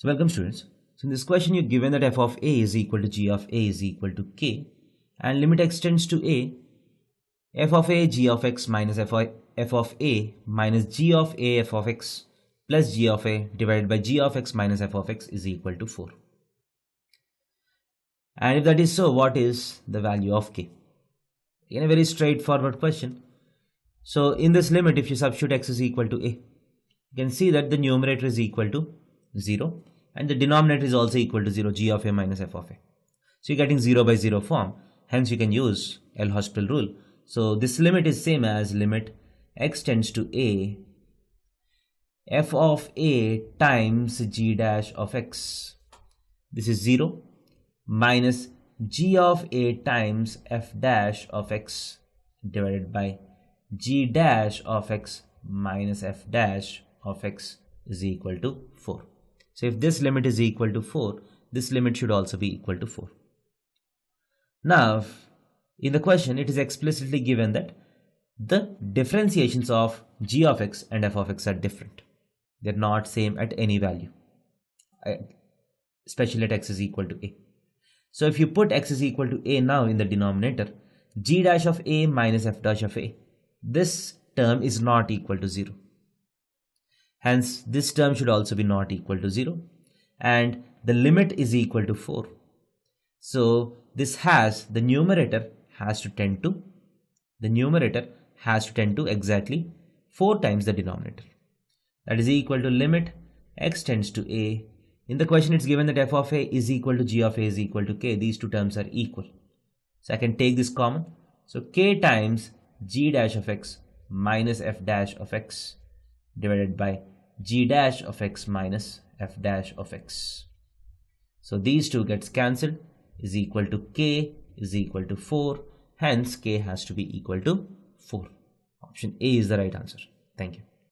So welcome students. So in this question you're given that f of a is equal to g of a is equal to k and limit extends to a, f of a g of x minus f of a minus g of a f of x plus g of a divided by g of x minus f of x is equal to 4. And if that is so, what is the value of k? In a very straightforward question. So in this limit, if you substitute x is equal to a, you can see that the numerator is equal to 0 and the denominator is also equal to 0, g of a minus f of a. So you're getting 0 by 0 form, hence you can use L'Hospital rule. So this limit is same as limit x tends to a, f of a times g dash of x, this is 0, minus g of a times f dash of x divided by g dash of x minus f dash of x is equal to 4. So if this limit is equal to 4, this limit should also be equal to 4. Now, in the question, it is explicitly given that the differentiations of g of x and f of x are different. They're not same at any value, especially at x is equal to a. So if you put x is equal to a now in the denominator, g dash of a minus f dash of a, this term is not equal to 0. Hence, this term should also be not equal to 0 and the limit is equal to 4. So this has, the numerator has to tend to exactly 4 times the denominator. That is equal to limit x tends to a. In the question it's given that f of a is equal to g of a is equal to k. These two terms are equal. So I can take this common. So k times g dash of x minus f dash of x divided by g dash of x minus f dash of x. So these two gets cancelled, is equal to k is equal to 4. Hence k has to be equal to 4. Option A is the right answer. Thank you.